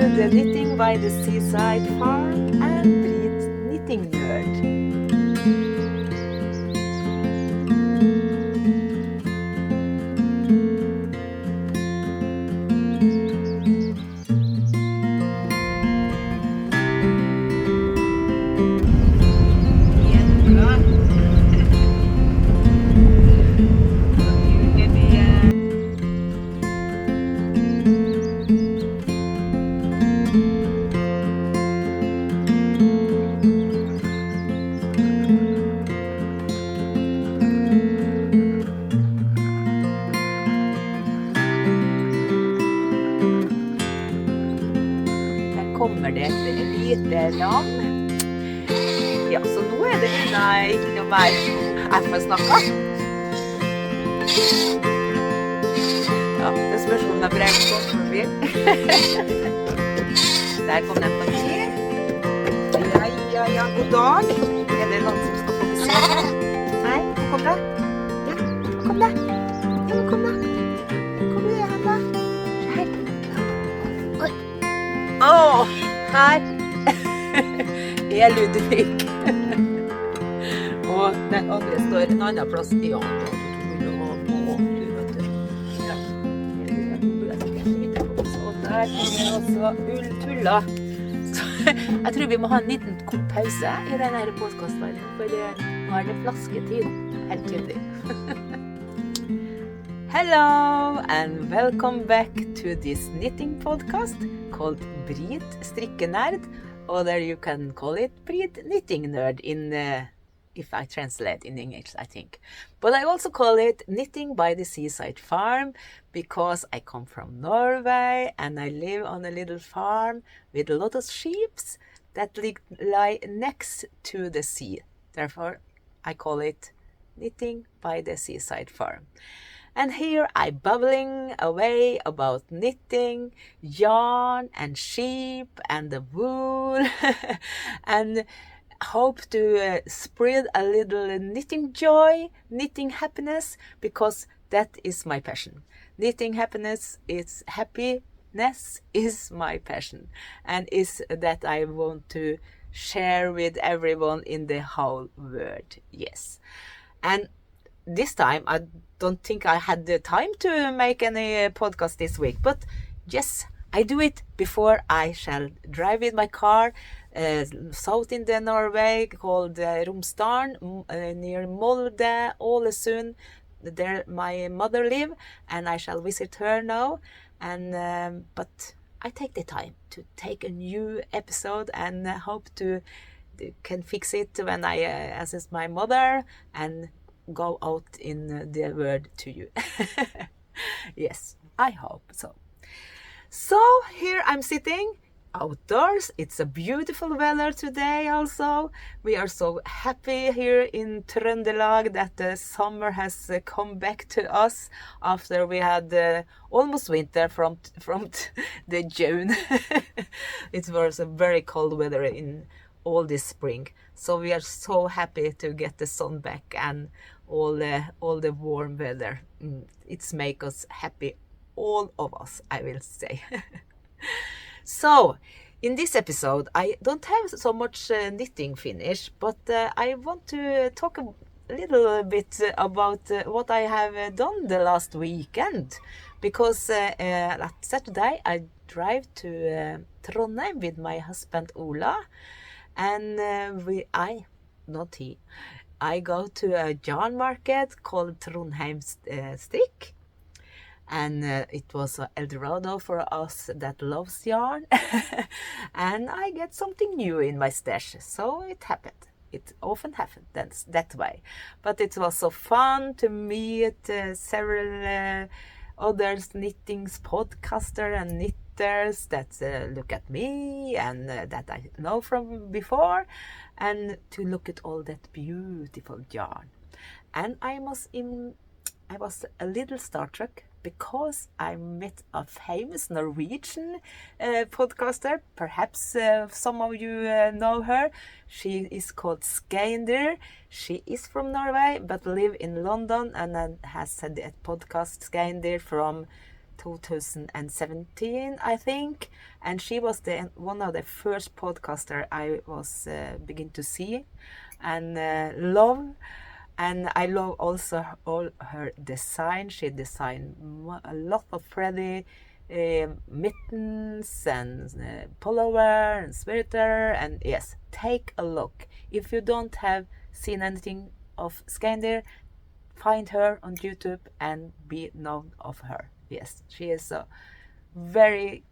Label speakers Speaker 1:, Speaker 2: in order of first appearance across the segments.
Speaker 1: the Knitting by the Seaside Farm and BritStrikkenerd. Kommer det et lite lam. Ja, så nå det ikke noe mer jeg får snakke. Ja, det spørs om det brev kommer forbi. Der kom den forbi. Ja, god dag. Det noen som skal få besøk? Nei, kom det? Ja, kom det? Ja, kom det. Kom det her da. Her. Her Ludvig. Og den andre står en annen plass. Ja, og der kommer også ulltulla. Jeg tror vi må ha en liten kort pause i denne podcasten, for nå det flasketid. Helt tydelig. Hello and welcome back to this knitting podcast called BritStrikkenerd, or there you can call it BritStrikkenerd in if I translate in English, I think. But I also call it Knitting by the Seaside Farm because I come from Norway and I live on a little farm with a lot of sheep that lie next to the sea. Therefore, I call it Knitting by the Seaside Farm. And here I'm babbling away about knitting, yarn and sheep and the wool and hope to spread a little knitting joy, knitting happiness, because that is my passion. Knitting happiness is my passion and is that I want to share with everyone in the whole world. Yes. And this time, I don't think I had the time to make any podcast this week, but yes, I do it before I shall drive with my car south in the Norway called Romsdalen, near Molde, Ålesund. There my mother live, and I shall visit her now. And but I take the time to take a new episode and hope to can fix it when I assist my mother and go out in the world to you. Yes, I hope so. So here I'm sitting outdoors. It's a beautiful weather today also. We are so happy here in Trøndelag that the summer has come back to us after we had almost winter from the June. It was a very cold weather in all this spring. So we are so happy to get the sun back and all the warm weather. It's make us happy, all of us, I will say. So in this episode I don't have so much knitting finish, but I want to talk a little bit about what I have done the last weekend, because last Saturday I drive to Trondheim with my husband Ola, and I go to a yarn market called Trondheim Strikk, and it was an Eldorado for us that loves yarn. And I get something new in my stash, so it happened. It often happens that way. But it was so fun to meet several others knittings podcaster and knitters that look at me and that I know from before, and to look at all that beautiful yarn. And I was a little starstruck because I met a famous Norwegian podcaster. Perhaps some of you know her. She is called Skeinder. She is from Norway but live in London and has had a podcast Skeinder from 2017, I think, and she was one of the first podcaster I was begin to see and love. And I love also all her design. She designed a lot of pretty mittens and pullover and sweater. And yes, take a look. If you don't have seen anything of Skandir, find her on YouTube and be known of her. Yes, she is a very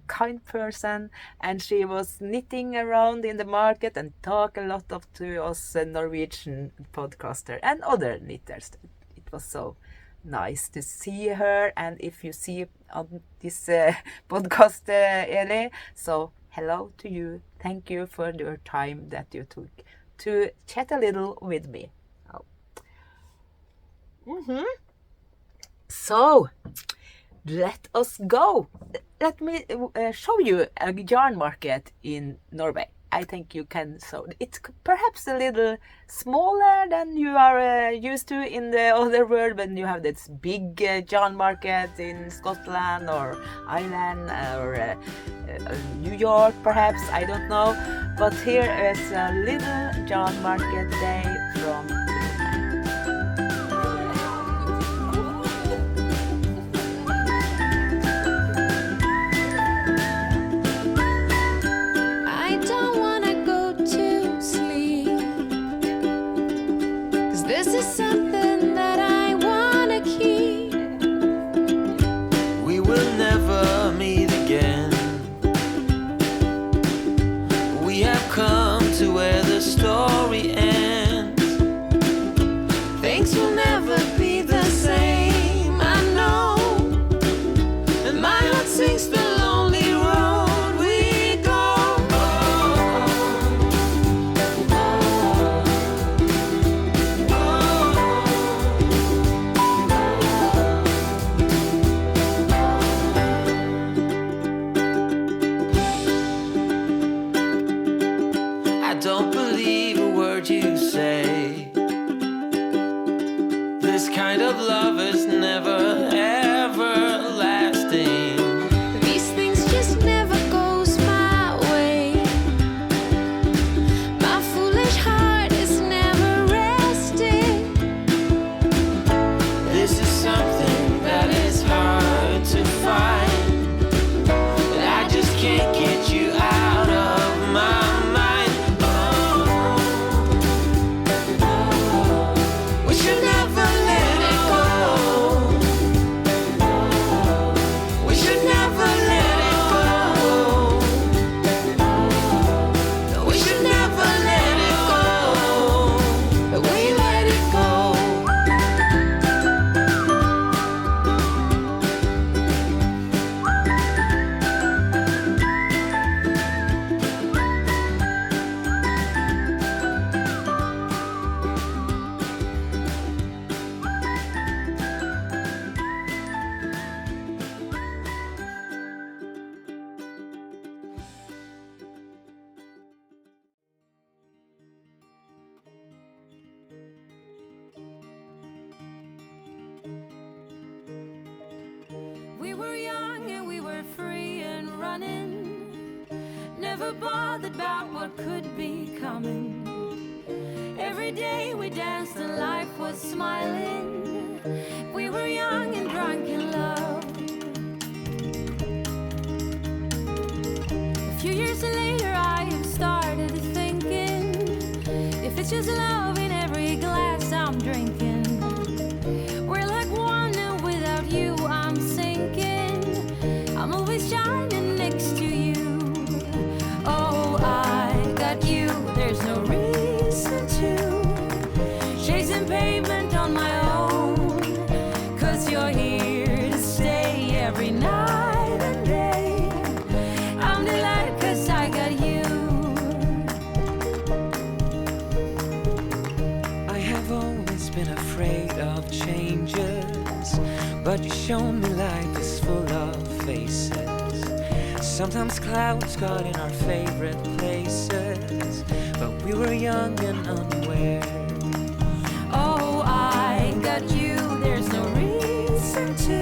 Speaker 1: kind person, and she was knitting around in the market and talk a lot of to us Norwegian podcaster and other knitters. It was so nice to see her, and if you see on this podcast, Eli, so hello to you. Thank you for your time that you took to chat a little with me. So let us go. Let me show you a yarn market in Norway. I think you can. So it's perhaps a little smaller than you are used to in the other world when you have this big yarn market in Scotland or Ireland or New York, perhaps. I don't know. But here is a little yarn market day from
Speaker 2: story ends. Things will never be the same, I know. And my heart sings the lonely road we go. I don't believe a word you say. This kind of love is never ever lasting. These things just never goes my way. My foolish heart is never resting. This is something that is hard to find, but I just can't get you out of my mind. We should never let it go. We should never let it go. We should never let it go. We let it go. We were young and we were free and running, never bothered about what could be coming. Every day we danced and life was smiling. We were young and drunk in love. A few years later I have started thinking, if it's just love in every glass I'm drinking, we're like one and without you I'm sinking. I'm always shining next to you. Oh, I got you, there's no reason to chasing pavement on my own, 'cause you're here to stay every night and day. I'm delighted 'cause I got you. I have always been afraid of changes, but you shown me life is full of faces. Sometimes clouds got in our favorite places, but we were young and unaware. Oh, I got you, there's no reason to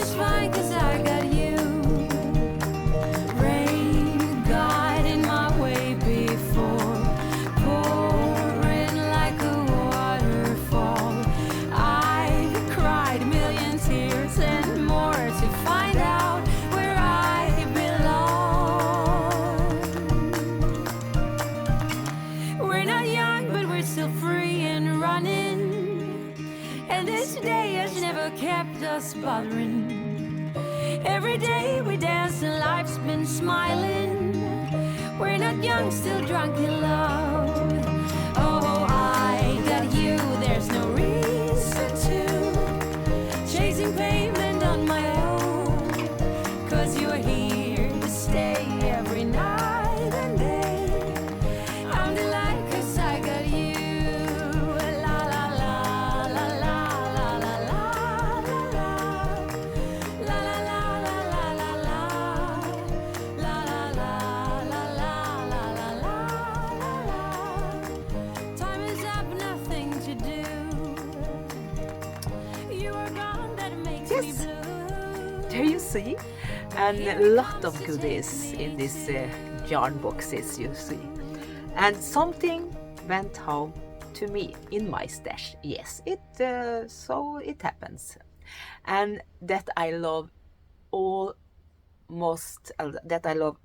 Speaker 2: just fine 'cause I got you. Rain got in my way before, pouring like a waterfall. I've cried a million tears and more to find out where I belong. We're not young, but we're still free and running. And this day has never kept us bothering. Every day we dance and life's been smiling. We're not young, still drunk in love. Oh, I got you, there's no reason to chasing pavement on my own. 'Cause you're here to stay every night and day. I'm delighted 'cause I got you. La la la la la la la la la la. La la la la la la la. La la la la la la la la la. Time is up, nothing to do. You are gone, that makes me
Speaker 1: Yes.
Speaker 2: blue.
Speaker 1: There you see, and a lot of goodies in these yarn boxes, you see. And something went home to me in my stash. Yes, so it happens, and that I love that I love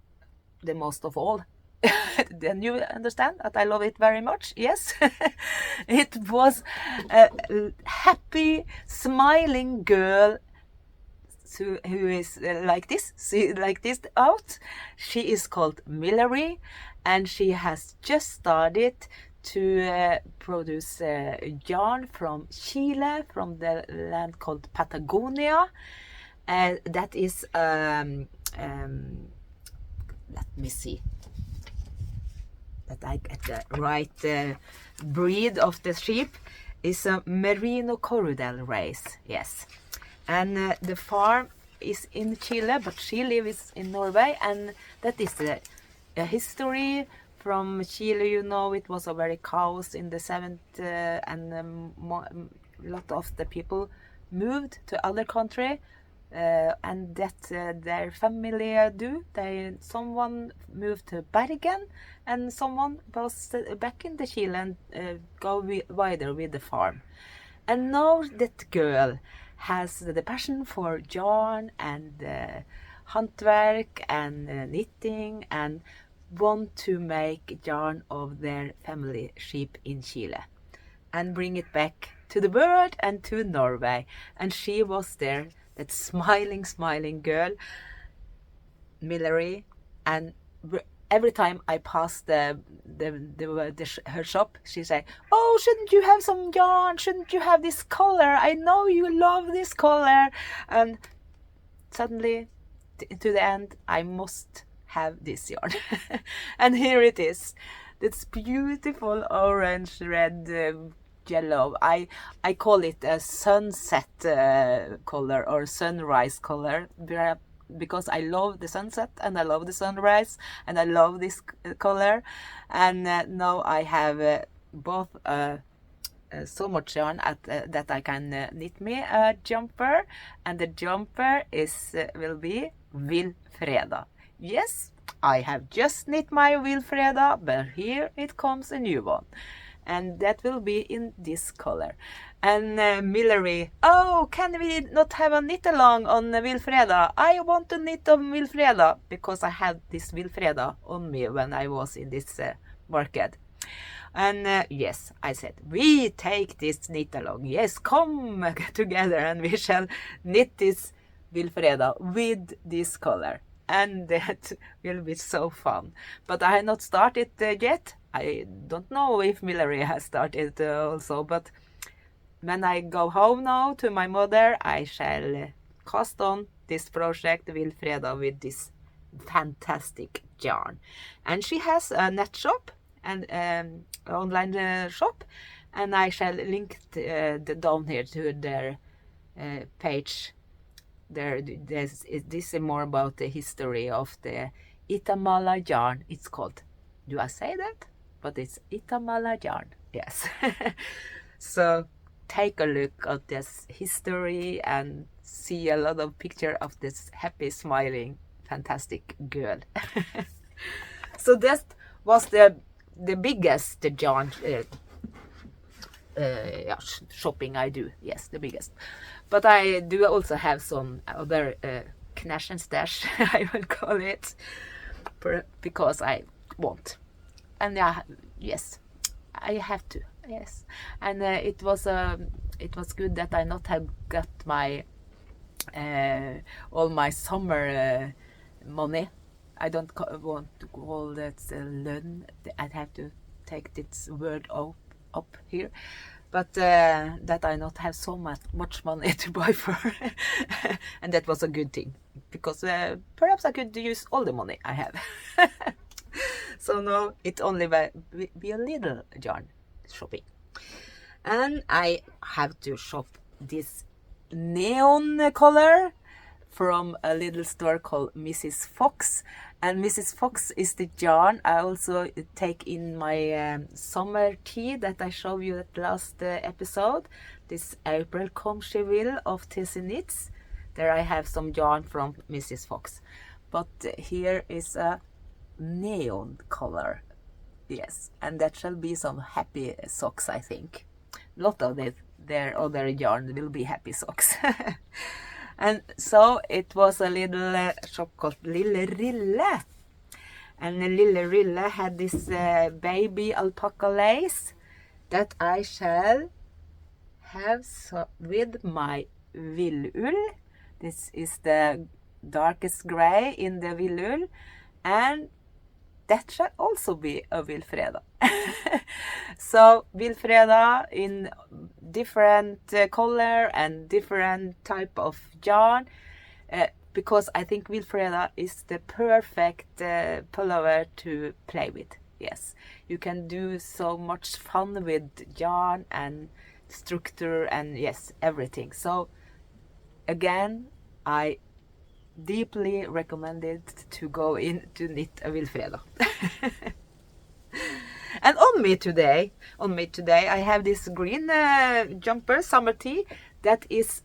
Speaker 1: the most of all. Then you understand that I love it very much. Yes, it was a happy, smiling girl who is like this, see, like this out. She is called Ravlery, and she has just started to produce yarn from Chile, from the land called Patagonia. That is, let me see, that I get the right breed of the sheep, is a merino corudel race. Yes. And the farm is in Chile, but she lives in Norway, and that is a history from Chile. You know, it was a very chaos in the 70s, and a lot of the people moved to other country, and that their family someone moved to Bergen, and someone was back in the Chile and go wider with the farm. And now that girl has the passion for yarn and handwerk and knitting, and want to make yarn of their family sheep in Chile and bring it back to the world and to Norway. And she was there, that smiling girl, Ravlery, and every time I pass her shop, she say, "Oh, shouldn't you have some yarn? Shouldn't you have this color? I know you love this color." And suddenly, to the end, I must have this yarn. And here it is. This beautiful orange, red, yellow. I call it a sunset color or sunrise color, because I love the sunset and I love the sunrise and I love this color. And now I have both so much yarn that I can knit me a jumper, and the jumper will be Wilfreda. Yes, I have just knit my Wilfreda, but here it comes a new one, and that will be in this color. And Ravlery, "Oh, can we not have a knit along on Wilfreda? I want to knit on Wilfreda," because I had this Wilfreda on me when I was in this market. And yes, I said, "We take this knit along. Yes, come together and we shall knit this Wilfreda with this color." And that will be so fun. But I have not started yet. I don't know if Ravlery has started also, but when I go home now to my mother, I shall cast on this project Wilfreda with this fantastic yarn. And she has a net shop and online shop, and I shall link down here to their page. This is more about the history of the Itamala yarn, it's called. Do I say that? But it's Itamala yarn, yes. So take a look at this history and see a lot of picture of this happy, smiling, fantastic girl. So that was the biggest yarn shopping I do. Yes, the biggest. But I do also have some other knash and stash, I will call it, because I want. And yes, I have to. Yes, and it was good that I not have got my all my summer money. I don't want to call that lønn. I have to take this word up here, but that I not have so much money to buy for, and that was a good thing, because perhaps I could use all the money I have. So now it only be a little yarn shopping, and I have to shop this neon color from a little store called Mrs. Fox. And Mrs. Fox is the yarn I also take in my summer tea that I showed you at last episode. This April Come She Will of Tissy Knits. There I have some yarn from Mrs. Fox. But here is a neon color. Yes, and that shall be some happy socks, I think. A lot of their other yarn will be happy socks. And so it was a little shop called Lille Rille. And Lille Rille had this baby alpaca lace that I shall have with my villull. This is the darkest gray in the villull. And that shall also be a Wilfreda. So Wilfreda in different color and different type of yarn, because I think Wilfreda is the perfect pullover to play with. Yes, you can do so much fun with yarn and structure and yes, everything. So again, I deeply recommended to go in to knit a Wilfreda. And on me today, I have this green jumper summer tee that is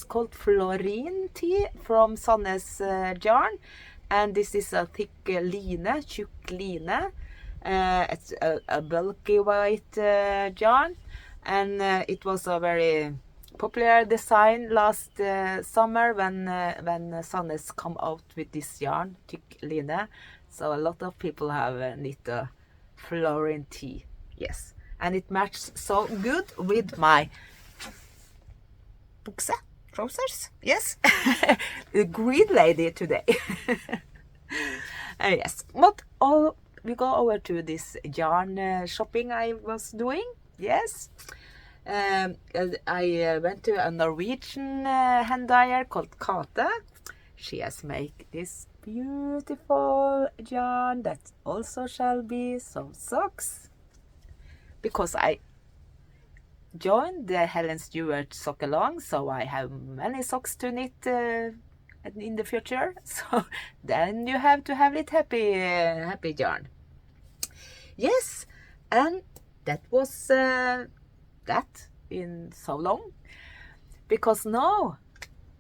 Speaker 1: called Florine tee from Sandnes yarn, and this is a thick line, tjukk line. It's a bulky white yarn, and it was a very popular design last summer when Sandnes come out with this yarn, thick line. So a lot of people have knit a Florine tee, yes, and it matches so good with my bukse trousers. Yes, the green lady today. Yes, but we go over to this yarn shopping I was doing. Yes. I went to a Norwegian hand dyer called Kate. She has made this beautiful yarn that also shall be some socks, because I joined the Helen Stewart sock along, so I have many socks to knit in the future. So then you have to have it happy yarn. Yes, and that was that in so long, because now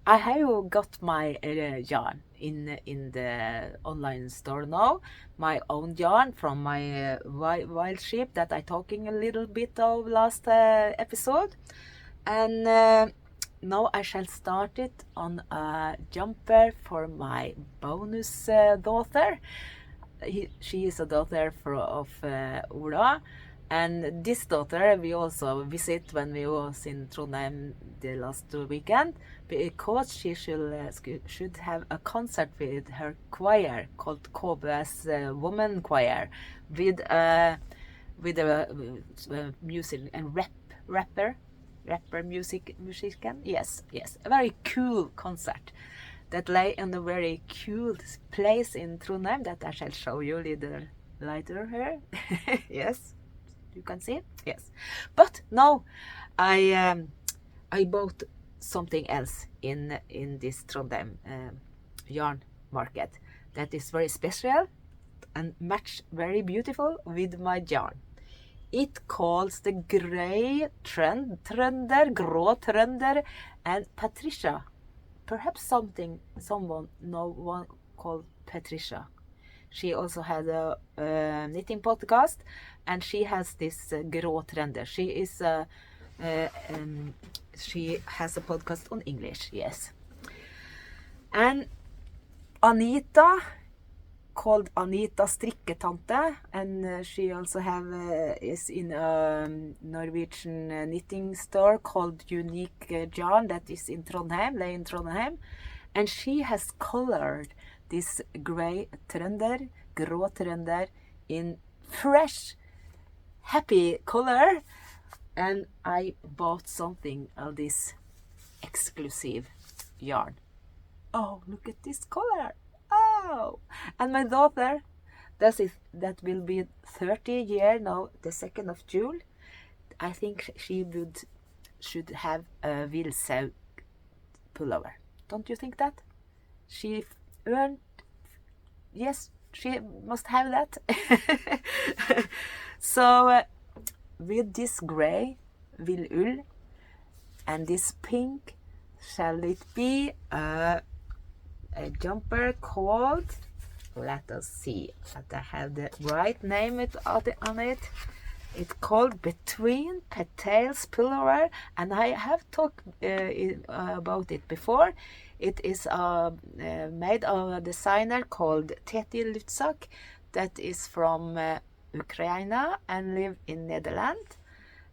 Speaker 1: I have got my yarn in the online store now, my own yarn from my wild sheep that I talking a little bit of last episode, and now I shall start it on a jumper for my bonus daughter. She is a daughter of Ola. And this daughter we also visit when we was in Trondheim the last weekend, because she should have a concert with her choir called KB's Woman Choir, with a music and rapper musician. Yes, a very cool concert that lay in a very cool place in Trondheim that I shall show you a little later here. Yes. You can see it? Yes. But now I bought something else in this Trondheim yarn market that is very special and match very beautiful with my yarn. It calls the grey trønder, grå trønder, and Patricia. Perhaps someone, no one called Patricia. She also had a knitting podcast, and she has this grå trønder. She has a podcast on English, yes. And Anita, called Anita Strikketante, and she also is in a Norwegian knitting store called Unique Yarn that is in Trondheim, lay in Trondheim, and she has colored this grey trønder, grå trønder, in fresh, happy color, and I bought something of this exclusive yarn. Oh, look at this color! Oh, and my daughter, that will be 30 years now, the 2nd of June. I think she should have a Vilsau pullover. Don't you think that? She earned, yes, she must have that. So with this grey ull and this pink, shall it be a jumper called, let us see that I have the right name on it. It's called Between Petals Pullover, and I have talked about it before. It is made of a designer called Teti Lutsak that is from Ukraine and live in Netherlands.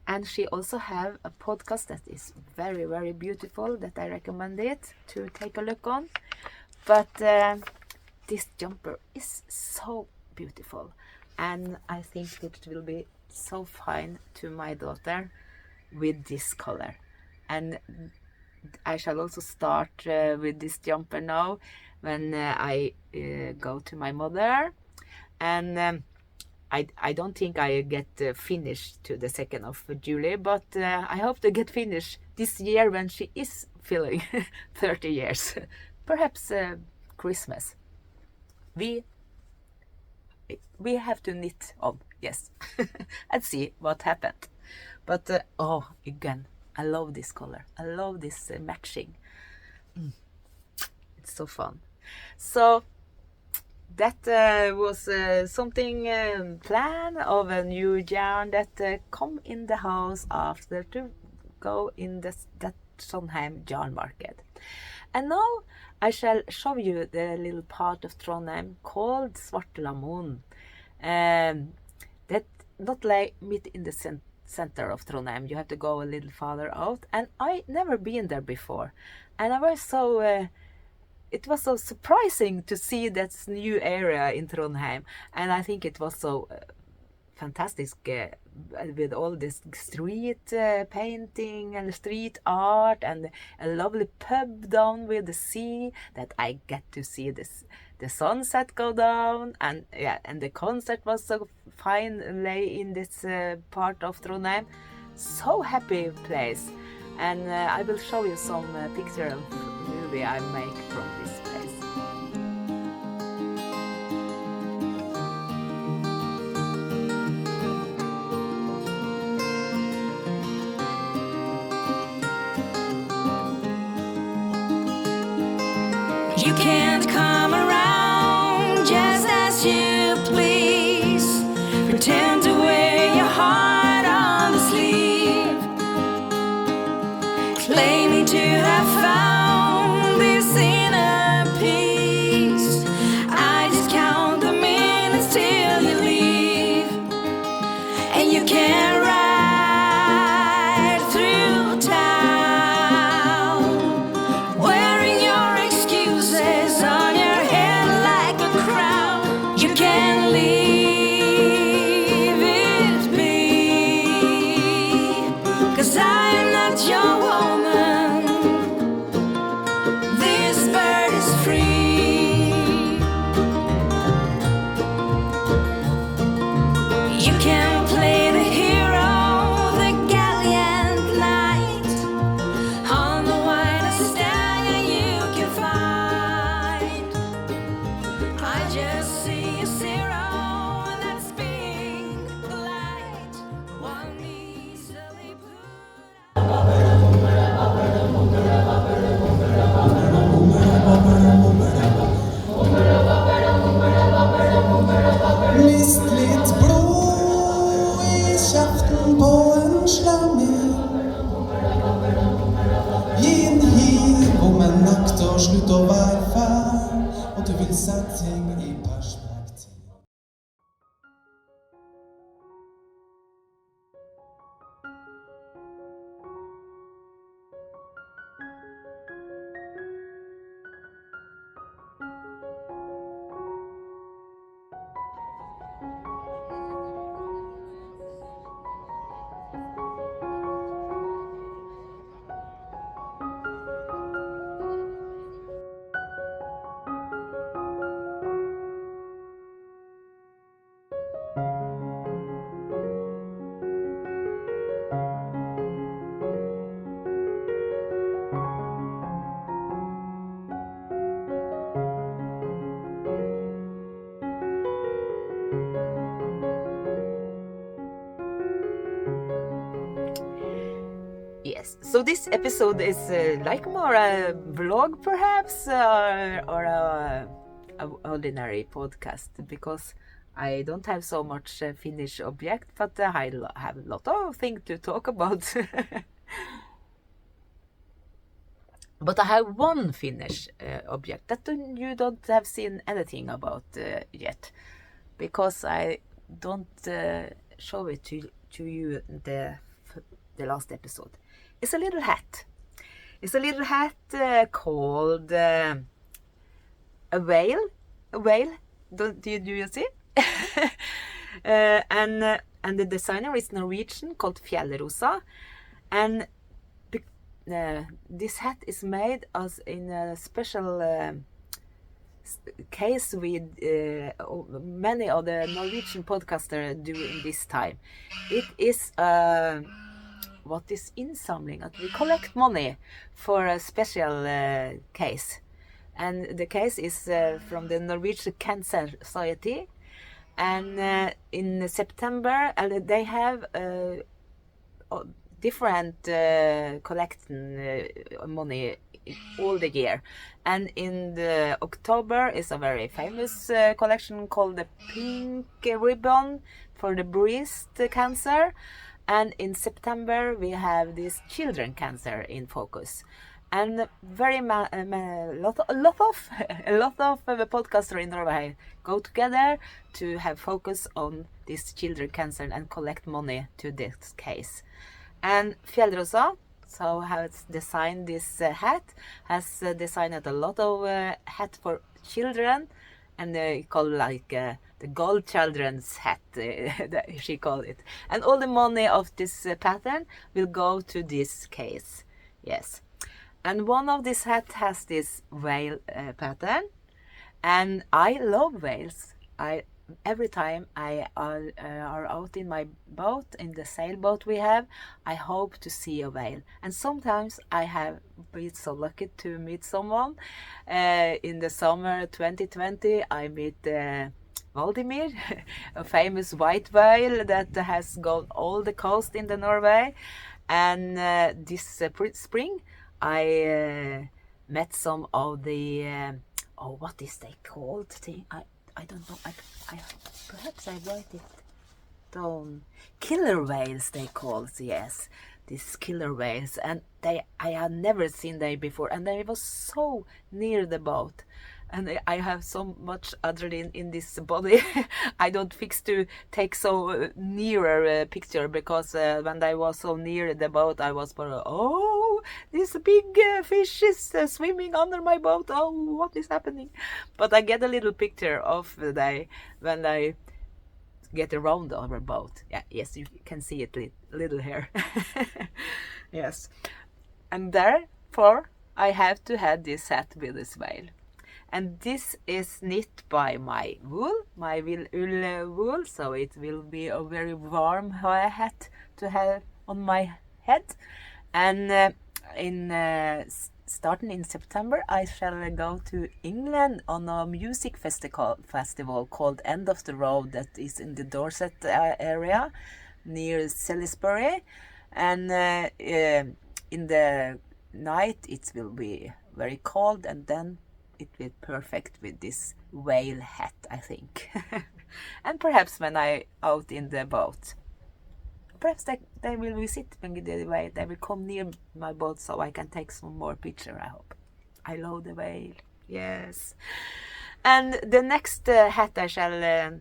Speaker 1: And she also have a podcast that is very, very beautiful that I recommend it to take a look on. But this jumper is so beautiful, and I think it will be so fine to my daughter with this color. And I shall also start with this jumper now when I go to my mother, and I don't think I get finished to the 2nd of July, but I hope to get finished this year when she is filling 30 years. Perhaps Christmas. We have to knit on, yes, and see what happened. But oh, again, I love this color. I love this matching. It's so fun. So that was something plan of a new yarn that come in the house after to go in that Trondheim yarn market. And now I shall show you the little part of Trondheim called Svartlamoen. That not lay mid in the center of Trondheim. You have to go a little farther out. And I never been there before. And I was so it was so surprising to see that new area in Trondheim. And I think it was so fantastic with all this street painting and street art and a lovely pub down with the sea that I get to see the sunset go down, and yeah, and the concert was so fine lay in this part of Trondheim. So happy place, and I will show you some picture of movie I make from this place.
Speaker 2: You can't come around just as you please. Pretend to wear your heart on the sleeve, claiming to have found this inner peace. I just count the minutes till you leave, and you can't ride through town wearing your excuses on your head like a crown. You can't leave it be, 'cause I am not your woman. This bird is free. You can play the hero, the gallant knight, on the widest stallion you can find. I just see a zero that's being the light.
Speaker 3: satt ting i perspektiv.
Speaker 1: Yes, so this episode is like more a vlog perhaps, or a ordinary podcast, because I don't have so much finished object, but I have a lot of things to talk about. But I have one finished object that you don't have seen anything about yet, because I don't show it to you in the last episode. It's a little hat. It's a little hat called a whale. A whale. Do you see? And the designer is Norwegian, called Fjellrosa, and this hat is made as in a special case with many of the Norwegian podcasters do in this time. It is what is insamling, that we collect money for a special case, and the case is from the Norwegian Cancer Society, and in September they have different collecting money all the year, and in the October is a very famous collection called the Pink Ribbon for the breast cancer, and in September we have this children cancer in focus, and a lot of the podcasters in Norway go together to have focus on this children cancer and collect money to this case. And Fjellrosa, so has designed this hat, has designed a lot of hat for children, and they call like the gold children's hat, that she called it. And all the money of this pattern will go to this case. Yes. And one of this hat has this whale pattern, and I love whales. Every time I are out in my boat, in the sailboat we have, I hope to see a whale. And sometimes I have been so lucky to meet someone. In the summer 2020, I meet Valdimir, a famous white whale that has gone all the coast in the Norway. And this spring, I met some of the what is they called? I don't know. I perhaps I write it down. Killer whales they call, yes, these killer whales, and I had never seen them before, and they was so near the boat, and I have so much adrenaline in this body. I don't fix to take so nearer picture, because when I was so near the boat, I was this big fish is swimming under my boat. Oh, what is happening? But I get a little picture of the day when I get around our boat. Yeah, yes, you can see it little here. Yes, and therefore I have to have this hat with this whale. And this is knit by my wool, my wool wool, so it will be a very warm hat to have on my head. And starting in September, I shall go to England on a music festival called End of the Road, that is in the Dorset area near Salisbury. And in the night it will be very cold, and then it will be perfect with this whale hat, I think. And perhaps when I out in the boat, perhaps they will visit me the way. They will come near my boat so I can take some more picture, I hope. I love the whale, yes. And the next hat I shall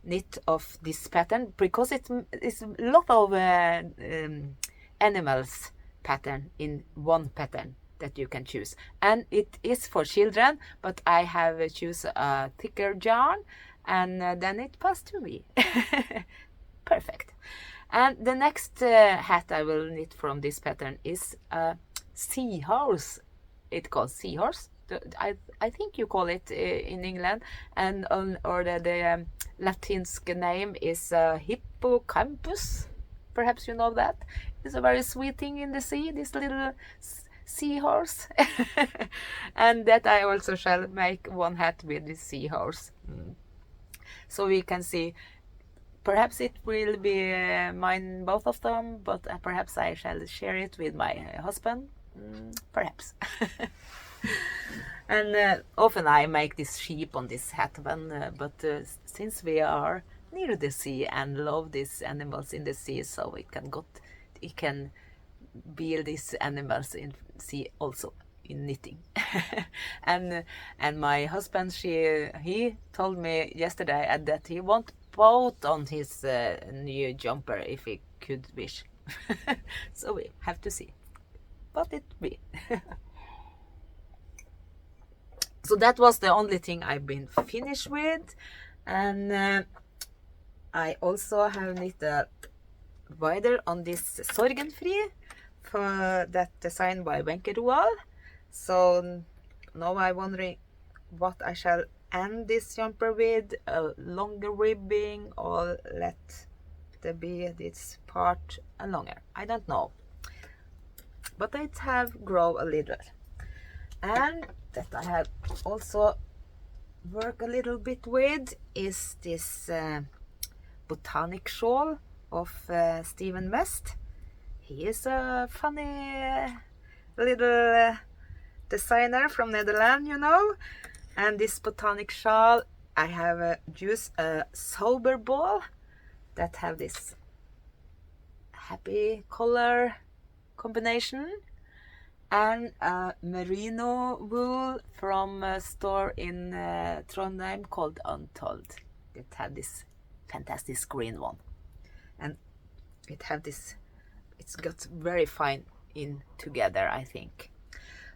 Speaker 1: knit of this pattern, because it's a lot of animals pattern in one pattern that you can choose, and it is for children, but I have choose a thicker yarn, and then it passed to me. Perfect. And the next hat I will knit from this pattern is a seahorse. It calls seahorse. I think you call it in England, and or the Latinsk name is hippocampus. Perhaps you know that. It's a very sweet thing in the sea, this little seahorse. And that I also shall make one hat with this seahorse. So we can see, perhaps it will be mine, both of them, but perhaps I shall share it with my husband. Perhaps. And often I make this sheep on this hat one, but since we are near the sea and love these animals in the sea, so we can build these animals in sea also in knitting. And my husband, he told me yesterday that he want both on his new jumper if he could wish. So we have to see, but it be. So that was the only thing I've been finished with, and I also have knit a wider on this Sorgenfri for that design by Wenche Roald. So now I'm wondering what I shall end this jumper with, a longer ribbing or let the be this part longer. I don't know, but it have grown a little. And that I have also worked a little bit with is this botanic shawl of Stephen West. He is a funny little designer from Netherlands, you know. And this botanic shawl, I have used a sober ball that have this happy color combination, and a merino wool from a store in Trondheim called Untold. It had this fantastic green one, and it have this, it's got very fine in together, I think.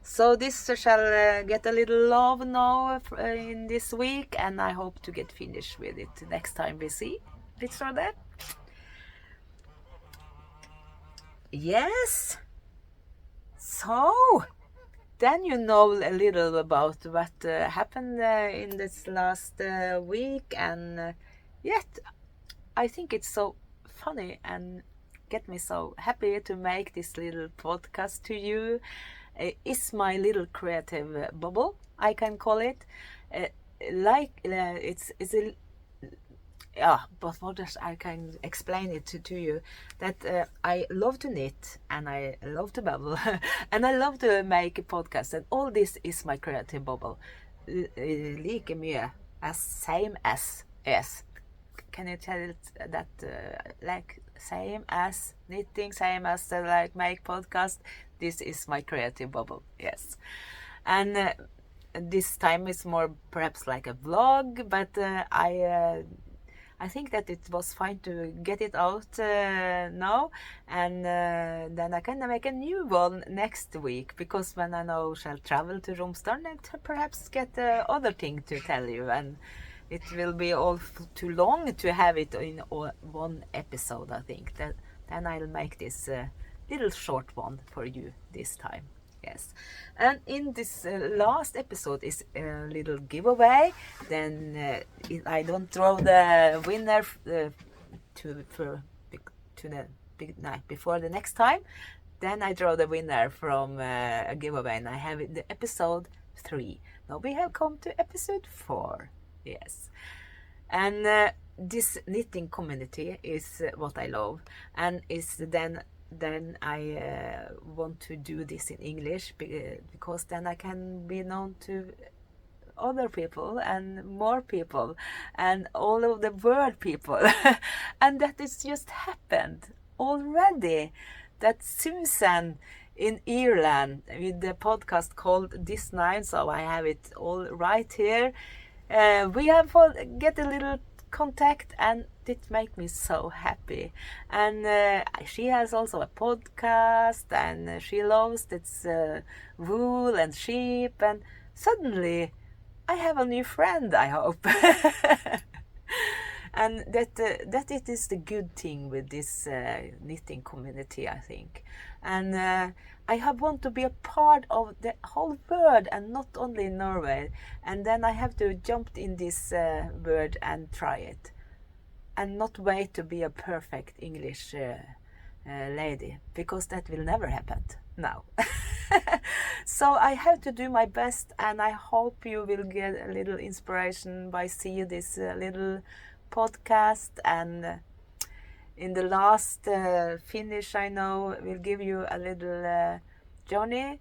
Speaker 1: So this shall get a little love now in this week, and I hope to get finished with it next time we see. BritStrikkenerd. Yes. So, then you know a little about what happened in this last week, and yet I think it's so funny and get me so happy to make this little podcast to you. It's my little creative bubble, I can call it. It's a yeah, but what else I can explain it to you, that I love to knit, and I love to babble, and I love to make a podcast, and all this is my creative bubble. Like mye as same as yes. Can you tell it that like same as knitting, same as like make podcast? This is my creative bubble, yes. And this time is more perhaps like a vlog, but I think that it was fine to get it out now, and then I can make a new one next week, because when I now shall travel to Romsdal, I perhaps get other thing to tell you, and it will be all too long to have it in one episode, I think. Then I'll make this little short one for you this time. Yes, and in this last episode is a little giveaway. Then I don't throw the winner before the next time. Then I draw the winner from a giveaway, and I have it the episode 3. Now we have come to episode 4. Yes, and this knitting community is what I love, and is then I want to do this in English, because then I can be known to other people and more people and all of the world people. And that is just happened already, that Susan in Ireland with the podcast called This Night, so I have it all right here. we have get a little contact, and it make me so happy. And she has also a podcast, and she loves its wool and sheep, and suddenly I have a new friend, I hope. And that it is the good thing with this knitting community, I think. And I have want to be a part of the whole world and not only in Norway. And then I have to jump in this world and try it, and not wait to be a perfect English lady, because that will never happen now. So I have to do my best, and I hope you will get a little inspiration by seeing this little podcast. And in the last finish, I know will give you a little journey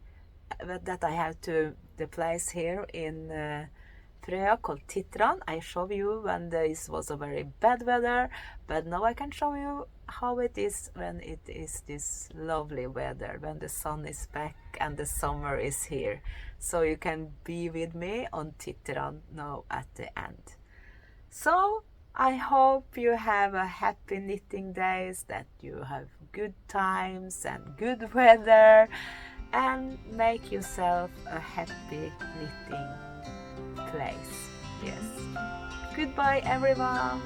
Speaker 1: that I have to the place here in Frøya called Titran. I show you when this was a very bad weather, but now I can show you how it is when it is this lovely weather, when the sun is back and the summer is here. So you can be with me on Titran now at the end. So I hope you have a happy knitting days, that you have good times and good weather, and make yourself a happy knitting place. Yes. Goodbye, everyone.